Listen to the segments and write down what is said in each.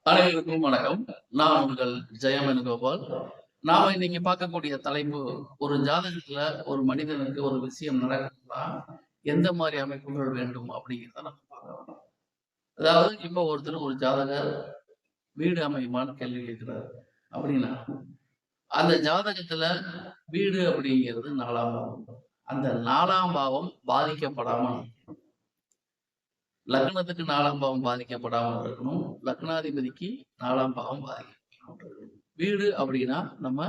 அனைவருக்கும் வணக்கம். நான் உங்கள் ஜெயம் வேணுகோபால். நாம இன்னைக்கு பார்க்கக்கூடிய தலைப்பு, ஒரு ஜாதகத்துல ஒரு மனிதனுக்கு ஒரு விஷயம் நடக்கணும்னா எந்த மாதிரி அமைப்புகள் வேண்டும் அப்படிங்கிறத நம்ம பார்க்கலாம். அதாவது இப்போ ஒருத்தர் ஒரு ஜாதகர் வீடு அமையுமான்னு கேள்வி கேட்கிறாரு அப்படின்னா, அந்த ஜாதகத்துல வீடு அப்படிங்கிறது 4ஆம் பாவம். அந்த 4ஆம் பாவம் பாதிக்கப்படாம லக்னத்துக்கு 4ஆம் பாவம் பாதிக்கப்படாமல் இருக்கணும். லக்னாதிபதிக்கு 4ஆம் பாவம் பாதிக்கப்படாமல் இருக்கணும். வீடு அப்படின்னா நம்ம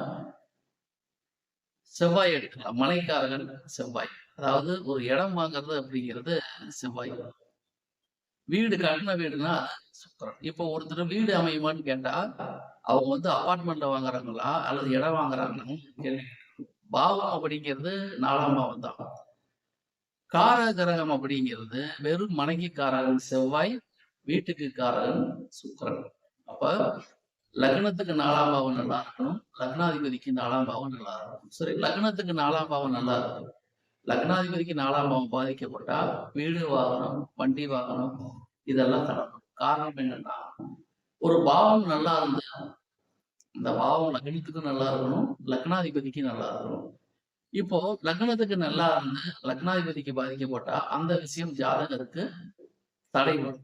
செவ்வாய் எடுக்கலாம். மனைக்காரகன் செவ்வாய். அதாவது ஒரு இடம் வாங்குறது அப்படிங்கிறது செவ்வாய். வீடு கட்டின வீடுனா சுக்கிரன். இப்போ ஒருத்தர் வீடு அமையுமான்னு கேட்டா, அவங்க அபார்ட்மெண்ட்ல வாங்குறாங்களா அல்லது இடம் வாங்குறாங்களான்னு கேள்வி. பாவம் அப்படிங்கிறது 4ஆம் பாவம் தான். காரகிரகம் அப்படிங்கிறது வெறும் மனைக்கு காரகன் செவ்வாய், வீட்டுக்கு காரகன் சுக்கிரன். அப்ப லக்னத்துக்கு 4ஆம் பாவம் நல்லா இருக்கணும். லக்னாதிபதிக்கு 4ஆம் பாவம் நல்லா இருக்கணும். சரி, லக்னத்துக்கு 4ஆம் பாவம் நல்லா இருக்கும். லக்னாதிபதிக்கு 4ஆம் பாவம் பாதிக்கப்பட்டா வீடு வாகனம், வண்டி வாகனம் இதெல்லாம் தரணும். காரணம் என்னன்னா, ஒரு பாவம் நல்லா இருந்தா அந்த பாவம் லக்னத்துக்கும் நல்லா இருக்கணும், லக்னாதிபதிக்கு நல்லா இருக்கணும். இப்போ லக்னத்துக்கு நல்லா இருந்து லக்னாதிபதிக்கு பாதிக்கப்பட்டா அந்த விஷயம் ஜாதகருக்கு தடை வரும்.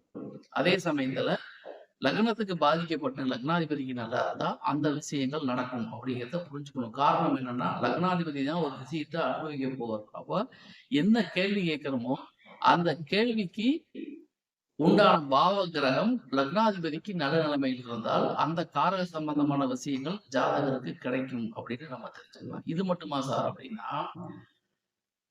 அதே சமயத்துல லக்னத்துக்கு பாதிக்கப்பட்ட லக்னாதிபதிக்கு நல்லா இருந்தா அந்த விஷயங்கள் நடக்கும் அப்படிங்கிறத புரிஞ்சுக்கணும். காரணம் என்னன்னா, லக்னாதிபதி தான் ஒரு விஷயத்தை அனுபவிக்க போவார். அப்ப என்ன கேள்வி கேட்கிறோமோ அந்த கேள்விக்கு உண்டான பாவ கிரகம் லக்னாதிபதிக்கு நல்ல நிலைமையில் இருந்தால் அந்த காரக சம்பந்தமான விஷயங்கள் ஜாதகருக்கு கிடைக்கும் அப்படின்னு நம்ம தெரிஞ்சுக்கலாம். இது மட்டுமா சார் அப்படின்னா,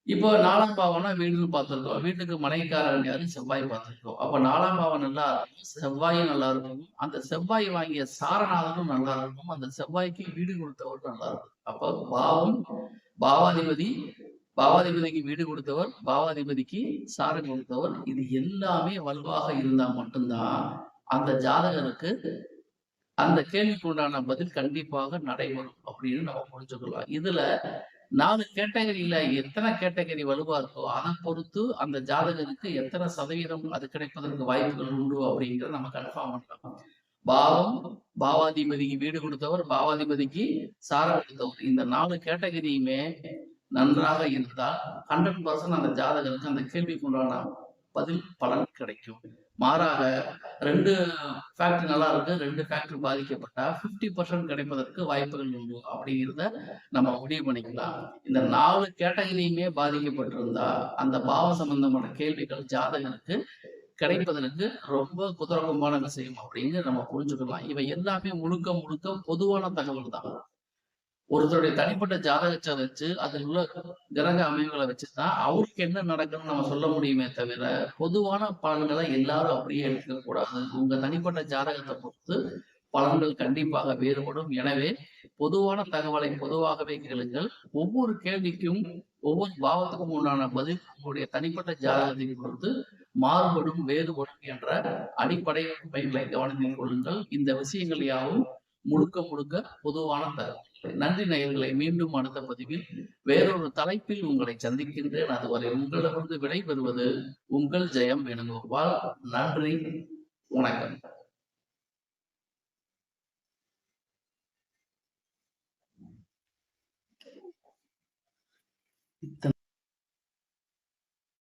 இப்போ 4ஆம் பாவம்னா வீடுன்னு பார்த்திருக்கோம். வீட்டுக்கு மனைவிக்காரன் யாரு? செவ்வாய் பார்த்திருக்கோம். அப்ப 4ஆம் பாவம் நல்லா இருக்கும், செவ்வாயும் நல்லா இருக்கும். அந்த செவ்வாய் வாங்கிய சாரநாதனும் நல்லா இருக்கும். அந்த செவ்வாய்க்கு வீடு கொடுத்தவரும் நல்லா இருக்கும். அப்போ பாவம், பாவாதிபதி, பாவாதிபதிக்கு வீடு கொடுத்தவர், பாவாதிபதிக்கு சாரம் கொடுத்தவர், இது எல்லாமே வலுவாக இருந்தா மட்டும்தான் அந்த ஜாதகருக்கு அந்த கேள்விக்கு உண்டான பதில் கண்டிப்பாக நடைபெறும் அப்படின்னு நம்ம புரிஞ்சுக்கலாம். இதுல 4 கேட்டகரியில எத்தனை கேட்டகரி வலுவா இருக்கோ அதை பொறுத்து அந்த ஜாதகருக்கு எத்தனை சதவீதம் அது கிடைப்பதற்கு வாய்ப்புகள் உண்டு அப்படிங்கிறத நம்ம கன்ஃபார்ம் பண்ணலாம். பாவம், பாவாதிபதிக்கு வீடு கொடுத்தவர், பாவாதிபதிக்கு சாரம் கொடுத்தவர், இந்த 4 கேட்டகரியுமே நன்றாக இருந்தால் 100% அந்த ஜாதகருக்கு அந்த கேள்விக்கு உண்டான பதில் பலன் கிடைக்கும். மாறாக 2 ஃபேக்டர் நல்லா இருக்கு, 2 ஃபேக்டர் பாதிக்கப்பட்டா 50% கிடைப்பதற்கு வாய்ப்புகள் உண்டு அப்படிங்கிறத நம்ம முடிவு பண்ணிக்கலாம். இந்த 4 கேட்டகரியுமே பாதிக்கப்பட்டிருந்தா அந்த பாவ சம்பந்தமான கேள்விகள் ஜாதகருக்கு கிடைப்பதற்கு ரொம்ப குதிரகமான விஷயம் அப்படின்னு நம்ம புரிஞ்சுக்கலாம். இவை எல்லாமே முழுக்க முழுக்க பொதுவான தகவல் தான். ஒருத்தருடைய தனிப்பட்ட ஜாதகத்தை வச்சு அதில் உள்ள கிரக அமைவுகளை வச்சுதான் அவருக்கு என்ன நடக்கும்னு நம்ம சொல்ல முடியுமே தவிர, பொதுவான பலன்களை எல்லாரும் அப்படியே எடுத்துக்க கூடாது. உங்க தனிப்பட்ட ஜாதகத்தை பொறுத்து பலன்கள் கண்டிப்பாக வேறுபடும். எனவே பொதுவான தகவலை பொதுவாகவே கேளுங்கள். ஒவ்வொரு கேள்விக்கும் ஒவ்வொரு பாவத்துக்கும் உண்டான பதில் உங்களுடைய தனிப்பட்ட ஜாதகத்தை பொறுத்து மாறுபடும், வேறுபடும் என்ற அடிப்படை உண்மைகளை கவனத்தில் கொள்ளுங்கள். இந்த விஷயங்கள் யாவும் முழுக்க முழுக்க பொதுவான தகவல். நன்றி நேயர்களை, மீண்டும் அடுத்த பதிவில் வேறொரு தலைப்பில் உங்களை சந்திக்கின்றேன். அதுவரை உங்களிடமிருந்து விடைபெறுவது உங்கள் ஜெயம் வேணுகோபால். நன்றி, வணக்கம்.